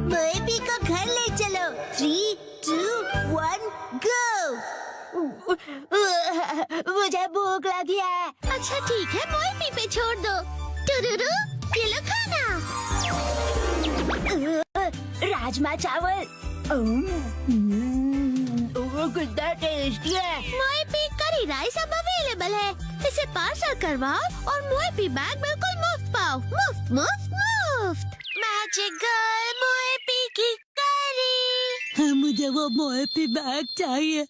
मोएपी को घर ले चलो। 3, 2, 1 गो। मुझे भूख लगी है। अच्छा ठीक है, मोएपी पे छोड़ दो। टुरुरु, ये लो खाना। राजमा चावल कितना टेस्टी है। मोएपी करी राइस अब अवेलेबल है। इसे पार्सल करवाओ और मोएपी बैग बिल्कुल मुफ्त पाओ। मुफ्त मुफ्त मुफ्त। मैजिक गर्ल मोएपी की करी। मुझे वो मोएपी बैग चाहिए।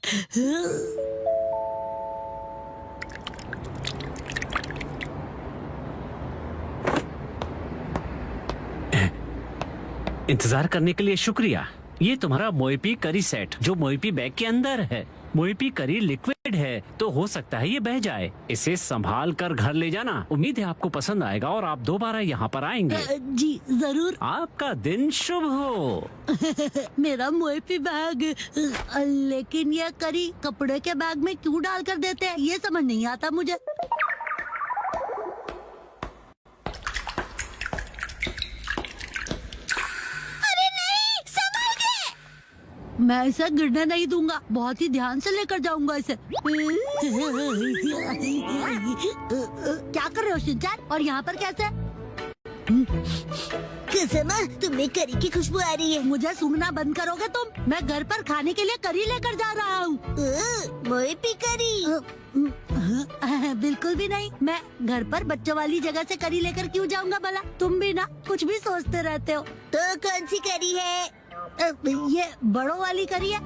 इंतजार करने के लिए शुक्रिया। ये तुम्हारा मोएपी करी सेट जो मोएपी बैग के अंदर है। मोएपी करी लिक्विड है तो हो सकता है ये बह जाए। इसे संभाल कर घर ले जाना। उम्मीद है आपको पसंद आएगा और आप दोबारा यहाँ पर आएंगे। जी जरूर। आपका दिन शुभ हो। मेरा मोएपी बैग। लेकिन ये करी कपड़े के बैग में क्यों डाल कर देते हैं, ये समझ नहीं आता मुझे। मैं इसे गिरने नहीं दूंगा, बहुत ही ध्यान से लेकर जाऊंगा इसे। क्या कर रहे हो शिनचैन, और यहाँ पर कैसे? कसमा, तुम्हें करी की खुशबू आ रही है। मुझे सूंघना बंद करोगे तुम? मैं घर पर खाने के लिए करी लेकर जा रहा हूँ। मोएपी करी? बिल्कुल भी नहीं। मैं घर पर बच्चों वाली जगह से करी लेकर क्यों जाऊंगा भला? तुम भी ना कुछ भी सोचते रहते हो। तो कौन सी करी है? ये बड़ों वाली करी है।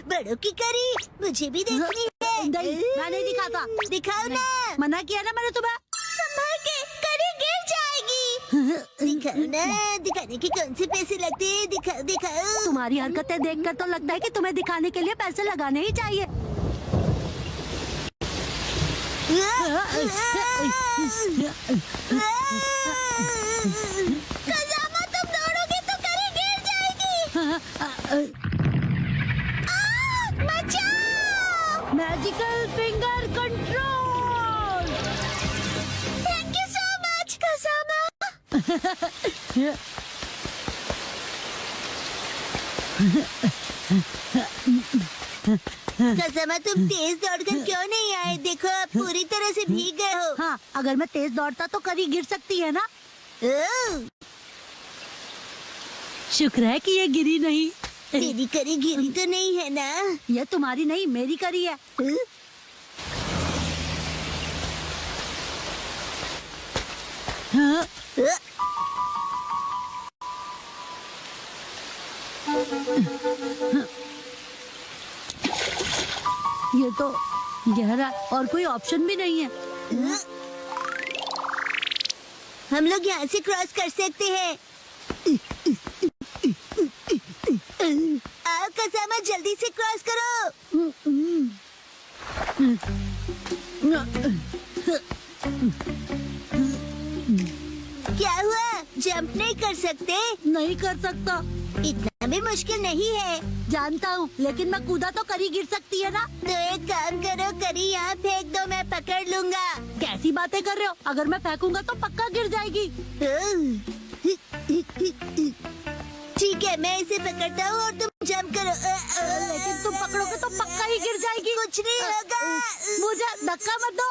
बड़ों की करी मुझे भी देखनी है। नहीं, मैं नहीं दिखाता। दिखाओ ना। मना किया ना मैंने तुम्हें। संभाल के, करी गिर जाएगी। दिखाओ ना, दिखाने के कौन से पैसे लगते हैं? दिखाओ दिखाओ। तुम्हारी हरकतें देखकर तो लगता है कि तुम्हें दिखाने के लिए पैसे लगाने ही चाहिए। खजामा, तुम दौड़ोगे तो करी गिर जाएगी। बचाओ! Magical finger control. Thank you so much खजामा। कसमा, तुम तेज दौड़कर क्यों नहीं आए? देखो आप पूरी तरह से भीग गए हो। हाँ, अगर मैं तेज दौड़ता तो करी गिर सकती है ना। शुक्र है कि ये गिरी नहीं। तेरी करी गिरी तो नहीं है ना? ये तुम्हारी नहीं, मेरी करी है। हाँ? ये तो गहरा और कोई ऑप्शन भी नहीं है। हम लोग यहाँ से क्रॉस कर सकते हैं। आओ कसमा, जल्दी से क्रॉस करो। क्या हुआ? जंप नहीं कर सकते? नहीं कर सकता। इतना भी मुश्किल नहीं है। जानता हूँ, लेकिन मैं कूदा तो करी गिर सकती है ना। तो एक काम करो, करी यहाँ फेंक दो, मैं पकड़ लूंगा। कैसी बातें कर रहे हो? अगर मैं फेंकूंगा तो पक्का गिर जाएगी। ठीक है, मैं इसे पकड़ता हूँ और तुम जंप करो। लेकिन तुम पकड़ोगे तो पक्का ही गिर जाएगी। कुछ नहीं होगा। मुझे धक्का मत दो।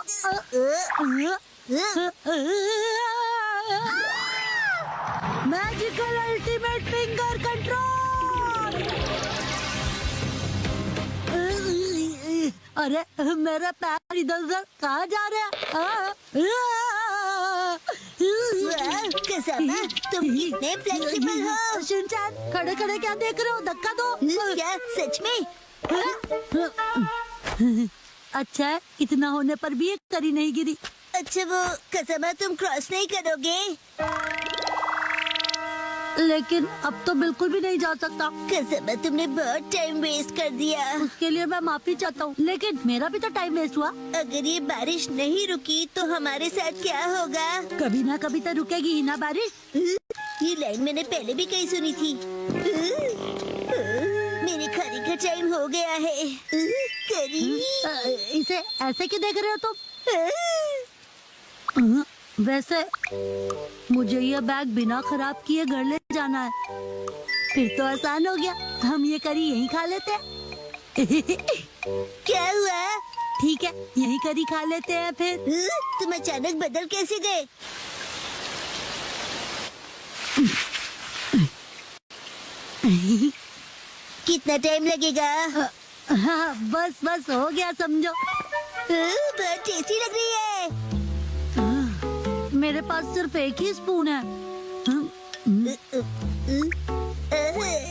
Magical ultimate finger control. अरे मेरा पैर इधर उधर कहाँ जा रहा है? कसमा, तुम कितने फ्लेक्सिबल हो। शिनचैन, खड़े खड़े क्या देख रहे हो? धक्का दो। क्या सच में? अच्छा है, इतना होने पर भी एक करी नहीं गिरी। अच्छा वो कसमा, तुम क्रॉस नहीं करोगे? लेकिन अब तो बिल्कुल भी नहीं जा सकता। कसमा, तुमने बहुत टाइम वेस्ट कर दिया। उसके लिए मैं माफी चाहता हूँ, लेकिन मेरा भी तो टाइम वेस्ट हुआ। अगर ये बारिश नहीं रुकी तो हमारे साथ क्या होगा? कभी ना कभी तो रुकेगी ही ना बारिश। ये लाइन मैंने पहले भी कहीं सुनी थी। मेरे खाने का टाइम हो गया है। करी, इसे ऐसे क्यों देख रहे हो तुम? वैसे मुझे ये बैग बिना खराब किए घर ले जाना है। फिर तो आसान हो गया, हम ये करी यहीं खा लेते हैं। क्या हुआ? ठीक है, यहीं करी खा लेते हैं फिर। तुम अचानक बदल कैसे गए? कितना टाइम लगेगा? हाँ, बस बस हो गया समझो। बहुत टेस्टी लग रही है। मेरे पास सिर्फ एक ही स्पून है।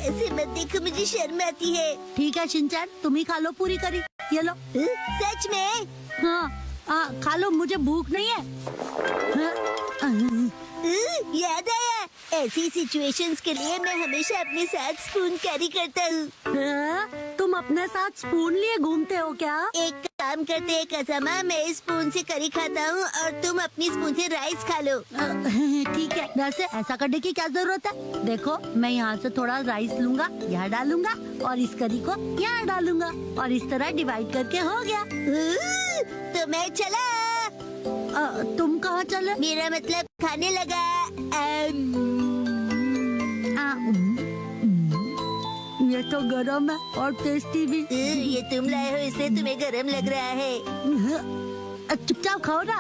ऐसे मत देखो, मुझे शर्म आती है। ठीक है शिनचैन, तुम ही खा लो पूरी करी। ये लो। सच में? हाँ, खा लो, मुझे भूख नहीं है। याद आया, ऐसी सिचुएशंस के लिए मैं हमेशा अपने साथ स्पून कैरी करता हूँ। तुम अपने साथ स्पून लिए घूमते हो क्या? एक काम करते हैं कसामा, मैं इस स्पून से करी खाता हूँ और तुम अपनी स्पून से राइस खा लो। ठीक है, वैसे ऐसा करने की क्या जरूरत है? देखो, मैं यहाँ से थोड़ा राइस लूंगा, यहाँ डालूंगा और इस करी को यहाँ डालूंगा और इस तरह डिवाइड करके हो गया। तो मैं चला। तुम कहाँ चले? मेरा मतलब खाने लगा। ये तो गरम है और टेस्टी भी। ये तुम लाए हो इसलिए तुम्हें गरम लग रहा है। चुपचाप खाओ ना।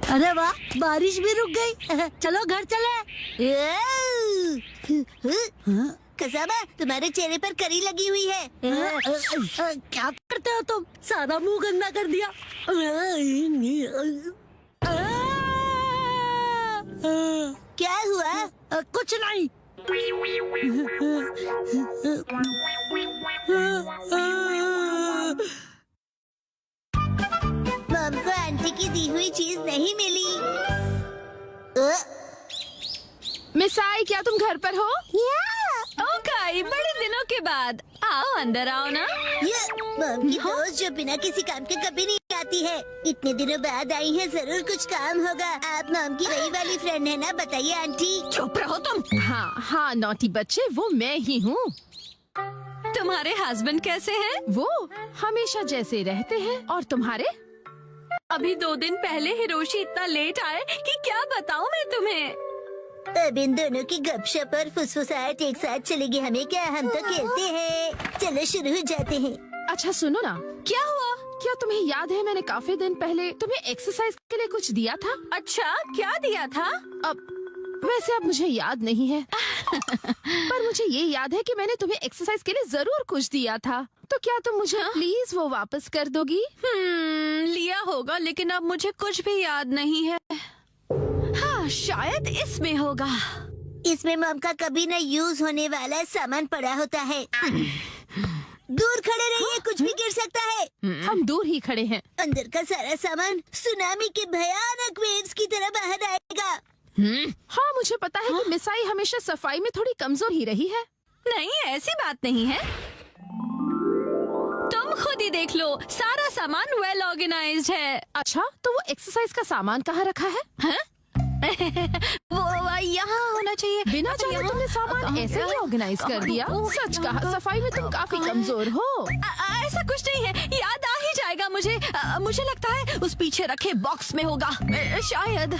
अरे वाह, बारिश भी रुक गई। चलो घर चले। कसाबा, तुम्हारे चेहरे पर करी लगी हुई है। क्या करते हो तुम? सारा मुंह गंदा कर दिया। क्या हुआ? कुछ नहीं। मम को आंटी की दी हुई चीज नहीं मिली। मिसाई, क्या तुम घर पर हो? ओके, बड़े दिनों के बाद। आओ अंदर आओ ना। ये मम की दोस्त जो बिना किसी काम के कभी नहीं आती है, इतने दिनों बाद आई है, जरूर कुछ काम होगा। आप मम की वही वाली फ्रेंड है ना? बताइए आंटी। चुप रहो तुम। हाँ नौटी बच्चे, वो मैं ही हूँ। तुम्हारे हस्बैंड कैसे हैं? वो हमेशा जैसे रहते हैं। और तुम्हारे? अभी 2 दिन पहले हिरोशी इतना लेट आए कि क्या बताऊँ मैं तुम्हें। अब इन दोनों की गपशप और फुसफुसाहट एक साथ चलेगी, हमें क्या, हम तो खेलते हैं। चलो शुरू हो जाते हैं। अच्छा सुनो ना, क्या हुआ? क्या तुम्हें याद है मैंने काफी दिन पहले तुम्हें एक्सरसाइज के लिए कुछ दिया था? अच्छा, क्या दिया था? वैसे अब मुझे याद नहीं है। पर मुझे ये याद है कि मैंने तुम्हें एक्सरसाइज के लिए जरूर कुछ दिया था। तो क्या तुम मुझे प्लीज वो वापस कर दोगी? लिया होगा, लेकिन अब मुझे कुछ भी याद नहीं है। हाँ, शायद इसमें होगा। इसमें मम का कभी न यूज होने वाला सामान पड़ा होता है। दूर खड़े रहिए, कुछ भी गिर सकता है। हम दूर ही खड़े हैं। अंदर का सारा सामान सुनामी के भयानक वेव्स की तरह बाहर आएगा। हाँ, मुझे पता है कि मिसाई हमेशा सफाई में थोड़ी कमजोर ही रही है। नहीं, ऐसी बात नहीं है। तुम खुद ही देख लो, सारा सामान वेल ऑर्गेनाइज्ड है। अच्छा, तो वो एक्सरसाइज का सामान कहाँ रखा है? वो यहाँ होना चाहिए। बिना जाने तुमने सामान ऐसे ही ऑर्गेनाइज कर दिया। सच कहा, सफाई में तुम काफी कमजोर हो। ऐसा कुछ नहीं है, याद आ ही जाएगा मुझे। मुझे लगता है उस पीछे रखे बॉक्स में होगा, शायद।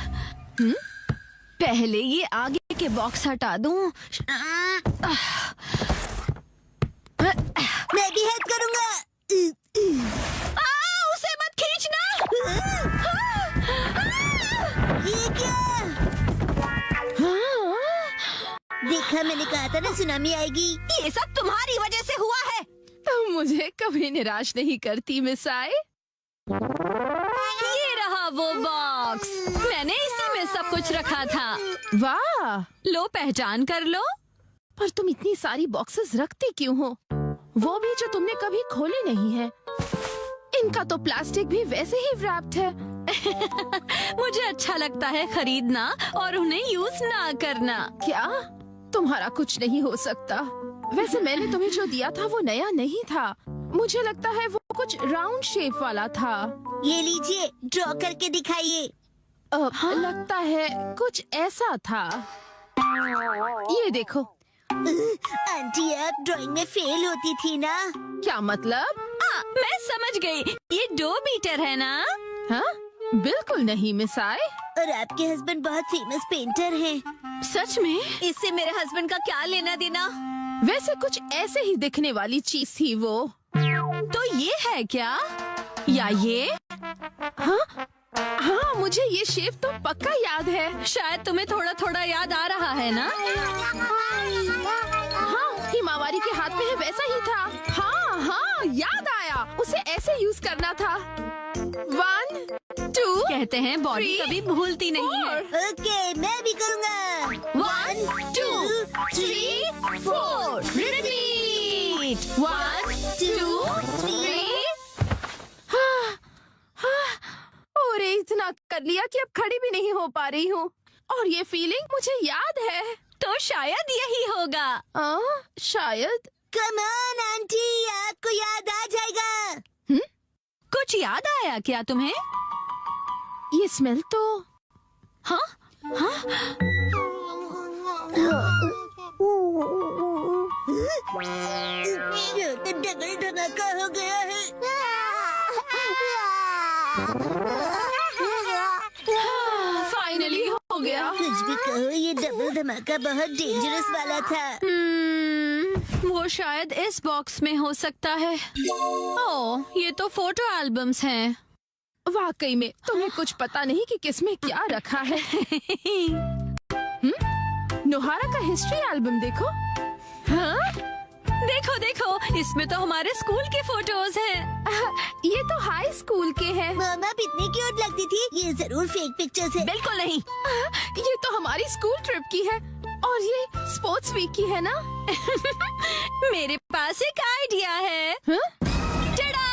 पहले ये आगे के बॉक्स हटा दूं। मैं भी हेल्प करूँगा। उसे मत खींचना। ये क्या? देखा, मैंने कहा था ना सुनामी आएगी। ये सब तुम्हारी वजह से हुआ है। तुम मुझे कभी निराश नहीं करती मिसाई। ये रहा वो बॉक्स, मैंने इसी में सब कुछ रखा था। वाह, लो पहचान कर लो। पर तुम इतनी सारी बॉक्सेस रखती क्यों हो? वो भी जो तुमने कभी खोले नहीं है। इनका तो प्लास्टिक भी वैसे ही रैप्ड है। मुझे अच्छा लगता है खरीदना और उन्हें यूज ना करना। क्या? तुम्हारा कुछ नहीं हो सकता। वैसे मैंने तुम्हें जो दिया था वो नया नहीं था। मुझे लगता है वो कुछ राउंड शेप वाला था। ये लीजिए, ड्रॉ करके दिखाइए। लगता है कुछ ऐसा था। ये देखो, आंटी आप ड्राइंग में फेल होती थी ना। क्या मतलब? मैं समझ गई, ये 2 मीटर है ना? हाँ? बिल्कुल नहीं मिस आए। और आपके हस्बैंड बहुत फेमस पेंटर हैं। सच में? इससे मेरे हस्बैंड का क्या लेना देना? वैसे कुछ ऐसे ही दिखने वाली चीज थी वो। तो ये है क्या? या ये? हाँ, मुझे ये शेप तो पक्का याद है। शायद तुम्हें थोड़ा थोड़ा याद आ रहा है ना? हाँ, हिमावारी के हाथ में है वैसा ही था। हाँ, याद आया। उसे ऐसे यूज करना था। 1 2 कहते हैं बॉडी 3 कभी भूलती नहीं है। ओके मैं भी करूँगा। 1 2 3 4 रिपीट। 1 2 3। और इतना कर लिया कि अब खड़ी भी नहीं हो पा रही हूँ। और ये फीलिंग मुझे याद है। तो शायद यही होगा। शायद। कम ऑन आंटी, आपको याद आ जाएगा। कुछ याद आया क्या तुम्हें? ये स्मेल तो। हाँ? ये तो डबल धमाका हो गया है। फाइनली हो गया। कुछ भी कहो, ये डबल धमाका बहुत डेंजरस वाला था। वो शायद इस बॉक्स में हो सकता है। ओह, ये तो फोटो एल्बम्स हैं। वाकई में तुम्हें कुछ पता नहीं कि किसमें क्या रखा है। नोहारा का हिस्ट्री एल्बम देखो। हाँ? देखो देखो, इसमें तो हमारे स्कूल के फोटोज हैं। ये तो हाई स्कूल के हैं। मामा आप इतनी क्यूट लगती थी। ये जरूर फेक पिक्चर्स है। बिल्कुल नहीं। ये तो हमारी स्कूल ट्रिप की है। और ये स्पोर्ट्स वीक की है ना? मेरे पास एक आइडिया है। टडा!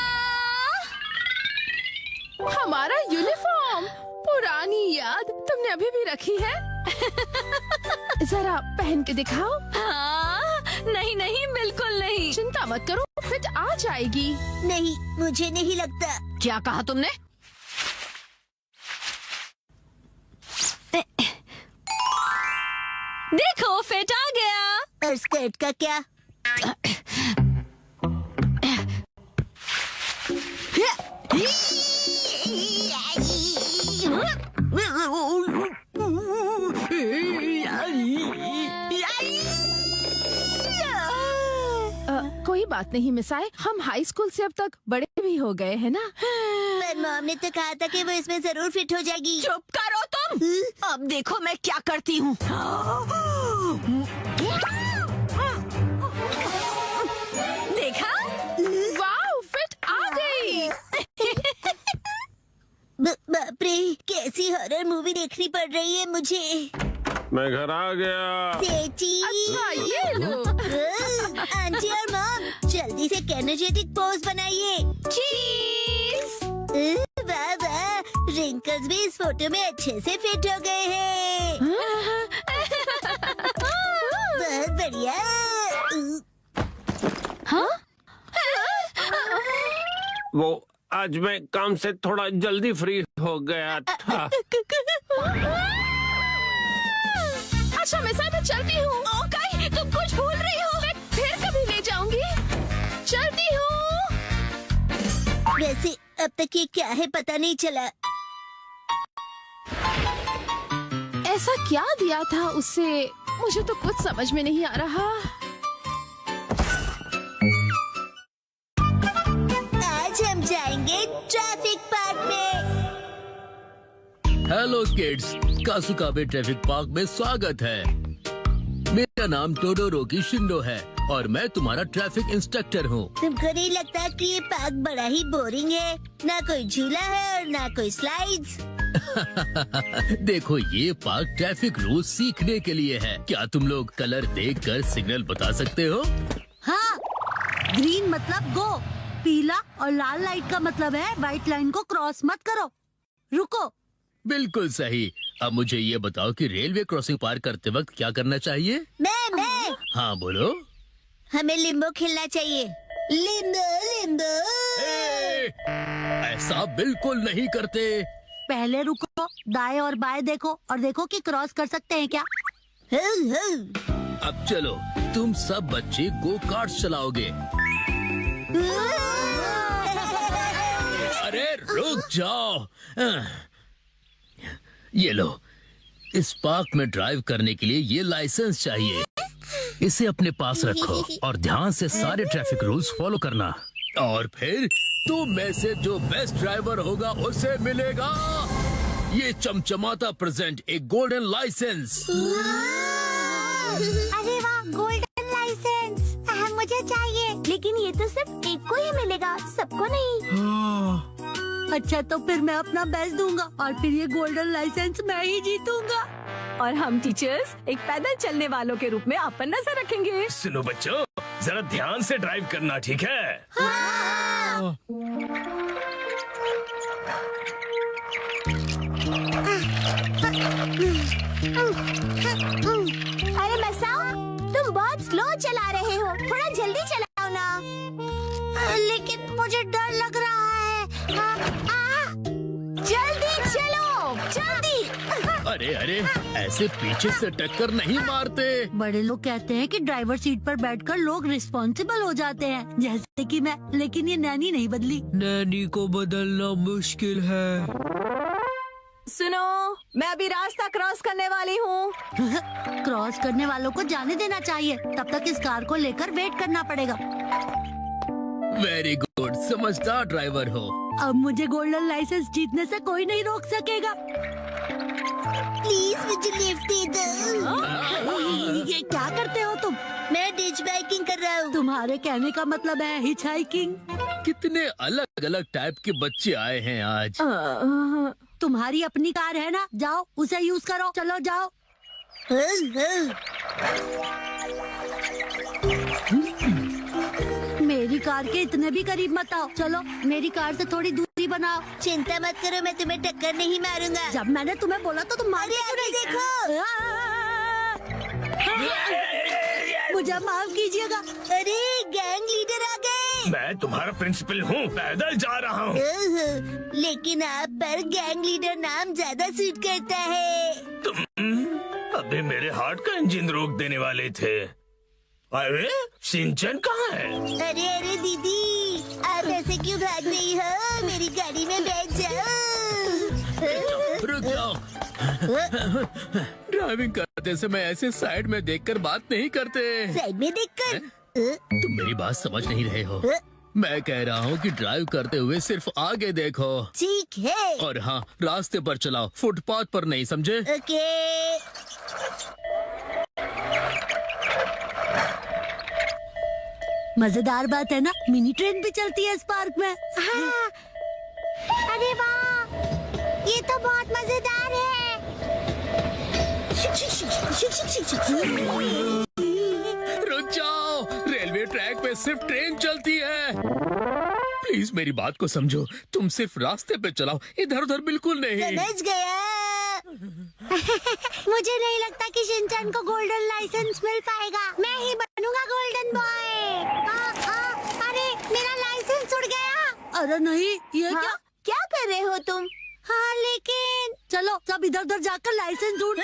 हमारा यूनिफॉर्म। पुरानी याद तुमने अभी भी रखी है? जरा पहन के दिखाओ। नहीं नहीं, बिल्कुल नहीं। चिंता मत करो, फिट आ जाएगी। नहीं, मुझे नहीं लगता। क्या कहा तुमने? देखो, फिट आ गया। और स्कर्ट का क्या? कोई बात नहीं मिसाए, हम हाई स्कूल से अब तक बड़े भी हो गए हैं ना। पर मॉम ने तो कहा था कि वो इसमें जरूर फिट हो जाएगी। चुप करो तुम। अब देखो मैं क्या करती हूँ। देखा? वाह, फिट आ गई। बाप रे, कैसी हॉरर मूवी देखनी पड़ रही है मुझे। मैं घर आ गया। सेठी। अच्छा, ये लो। आंटी और मॉम जल्दी से एनर्जेटिक पोज बनाइए। चीज। वाह वाह, रिंकल्स भी इस फोटो में अच्छे से फिट हो गए हैं। बहुत बढ़िया। वो आज मैं काम से थोड़ा जल्दी फ्री हो गया था। अच्छा मिसाए, मैं चलती हूँ। ओके, तुम कुछ भूल रही हो। मैं फिर कभी ले जाऊंगी। चलती हूँ। वैसे अब तक ये क्या है पता नहीं चला। ऐसा क्या दिया था उसे, मुझे तो कुछ समझ में नहीं आ रहा। आज हम जाएंगे ट्रैफिक पार्क में। हेलो किड्स, कासुकाबे ट्रैफिक पार्क में स्वागत है। मेरा नाम टोडोरोकी शिंडो है और मैं तुम्हारा ट्रैफिक इंस्ट्रक्टर हूँ। तुमको नहीं लगता कि ये पार्क बड़ा ही बोरिंग है? ना कोई झूला है और ना कोई स्लाइड्स। देखो, ये पार्क ट्रैफिक रूल सीखने के लिए है। क्या तुम लोग कलर देखकर सिग्नल बता सकते हो? हाँ, ग्रीन मतलब गो, पीला और लाल लाइट का मतलब है व्हाइट लाइन को क्रॉस मत करो, रुको। बिल्कुल सही। अब मुझे ये बताओ कि रेलवे क्रॉसिंग पार करते वक्त क्या करना चाहिए? मैं हाँ बोलो। हमें लिम्बो खेलना चाहिए। Limbo Limbo. ऐसा बिल्कुल नहीं करते। पहले रुको, दाएं और बाएं देखो और देखो कि क्रॉस कर सकते हैं क्या। अब चलो, तुम सब बच्चे गो कार्ट चलाओगे। अरे रुक जाओ। ये लो, इस पार्क में ड्राइव करने के लिए ये लाइसेंस चाहिए। इसे अपने पास रखो और ध्यान से सारे ट्रैफिक रूल्स फॉलो करना। और फिर तुम में से जो बेस्ट ड्राइवर होगा उसे मिलेगा ये चमचमाता प्रेजेंट, एक गोल्डन लाइसेंस। अरे वाह, गोल्डन लाइसेंस मुझे चाहिए। लेकिन ये तो सिर्फ एक को ही मिलेगा, सबको नहीं। अच्छा, तो फिर मैं अपना बेस्ट दूंगा और फिर ये गोल्डन लाइसेंस मैं ही जीतूंगा। और हम टीचर्स एक पैदल चलने वालों के रूप में आप पर नजर रखेंगे। सुनो बच्चों, जरा ध्यान से ड्राइव करना, ठीक है? अरे मसाओ, तुम बहुत स्लो चला रहे हो, थोड़ा जल्दी चलाओ ना। लेकिन मुझे डर लग रहा है। जल्दी चलो, जल्दी। अरे अरे, ऐसे पीछे से टक्कर नहीं मारते। बड़े लोग कहते हैं कि ड्राइवर सीट पर बैठकर लोग रिस्पॉन्सिबल हो जाते हैं, जैसे कि मैं। लेकिन ये नैनी नहीं बदली। नैनी को बदलना मुश्किल है। सुनो, मैं अभी रास्ता क्रॉस करने वाली हूँ। क्रॉस करने वालों को जाने देना चाहिए, तब तक इस कार को लेकर वेट करना पड़ेगा। वेरी गुड, समझदार ड्राइवर हो। अब मुझे गोल्डन लाइसेंस जीतने से कोई नहीं रोक सकेगा। प्लीज मुझे लिफ्ट दे दो। ये क्या करते हो तुम? मैं डिच बाइकिंग कर रहा हूँ। तुम्हारे कहने का मतलब है हिच हाइकिंग। कितने अलग अलग टाइप के बच्चे आए हैं आज। तुम्हारी अपनी कार है ना, जाओ उसे यूज करो। चलो जाओ। मेरी कार के इतने भी करीब मत आओ। चलो मेरी कार से थोड़ी दूरी बनाओ। चिंता मत करो, मैं तुम्हें टक्कर नहीं मारूंगा। जब मैंने तुम्हें बोला तो तुम मारे क्यों नहीं? देखो। मुझे माफ कीजिएगा। अरे गैंग लीडर आ गए। मैं तुम्हारा प्रिंसिपल हूँ, पैदल जा रहा हूँ। लेकिन आप पर गैंग लीडर नाम ज्यादा सूट करता है। तुम अभी मेरे हार्ट का इंजन रोक देने वाले थे। अरे सिंचन कहाँ है? अरे अरे दीदी, आप ऐसे क्यों भाग रही हो? मेरी गाड़ी में बैठ जाओ। रुक जाओ। ड्राइविंग करते समय ऐसे साइड में देखकर बात नहीं करते। साइड में देखकर? तुम मेरी बात समझ नहीं रहे हो। मैं कह रहा हूँ कि ड्राइव करते हुए सिर्फ आगे देखो। ठीक है। और हाँ, रास्ते पर चलाओ, फुटपाथ पर नहीं, समझे? ओके। मजेदार बात है ना, मिनी ट्रेन भी चलती है इस पार्क में। हाँ। अरे वाह, ये तो बहुत मजेदार है। रुक जाओ, रेलवे ट्रैक पे सिर्फ ट्रेन चलती है। प्लीज मेरी बात को समझो, तुम सिर्फ रास्ते पे चलाओ, इधर उधर बिल्कुल नहीं। समझ गया। मुझे नहीं लगता कि शिनचैन को गोल्डन लाइसेंस मिल पाएगा। मैं ही बनूंगा गोल्डन बॉय। अरे मेरा लाइसेंस उड़ गया। अरे नहीं, ये हाँ? क्या? क्या कर रहे हो तुम? हाँ लेकिन चलो सब इधर उधर जाकर लाइसेंस ढूंढ।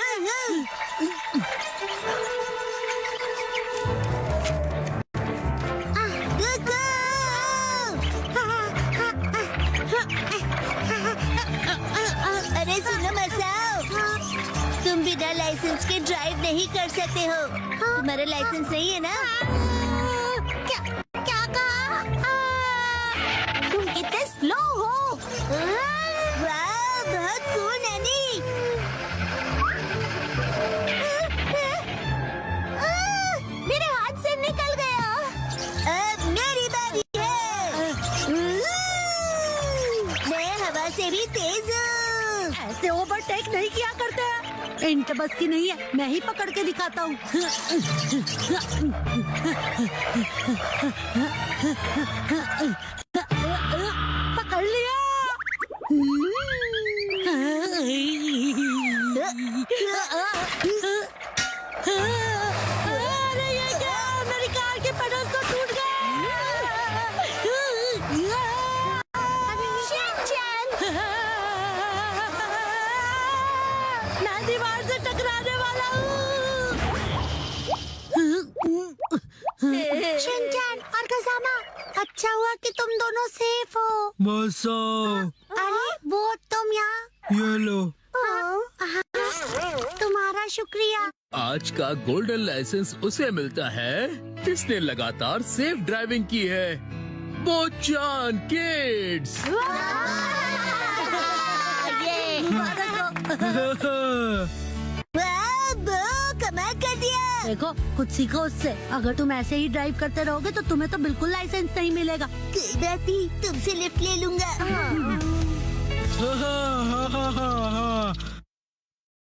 अरे सुनो मसाओ, तुम बिना लाइसेंस के ड्राइव नहीं कर सकते हो। तुम्हारा लाइसेंस नहीं है ना? क्या कहा? तुम इतने स्लो हो। वाह, बहुत कूल नैनी। मेरे हाथ से निकल गया। अब मेरी बारी है। मैं हवा से भी तेज हूँ। ऐसे ओवरटेक नहीं किया करते हैं। इनके बस की नहीं है, मैं ही पकड़ के दिखाता हूँ। पकड़ लिया। अरे ये क्या? मेरी कार के पेडल्स तो टूट गए। मैं दीवार से टकराने वाला हूँ। कि तुम दोनों सेफ हो। मसा, अरे वो तुम यहाँ। ये लो। तुम्हारा शुक्रिया। आज का गोल्डन लाइसेंस उसे मिलता है जिसने लगातार सेफ ड्राइविंग की है। बोचान किड्स। कमाल कर दिया। देखो कुछ सीखो उससे। अगर तुम ऐसे ही ड्राइव करते रहोगे तो तुम्हें तो बिल्कुल लाइसेंस नहीं मिलेगा। कोई बात नहीं, तुमसे लिफ्ट ले लूंगा।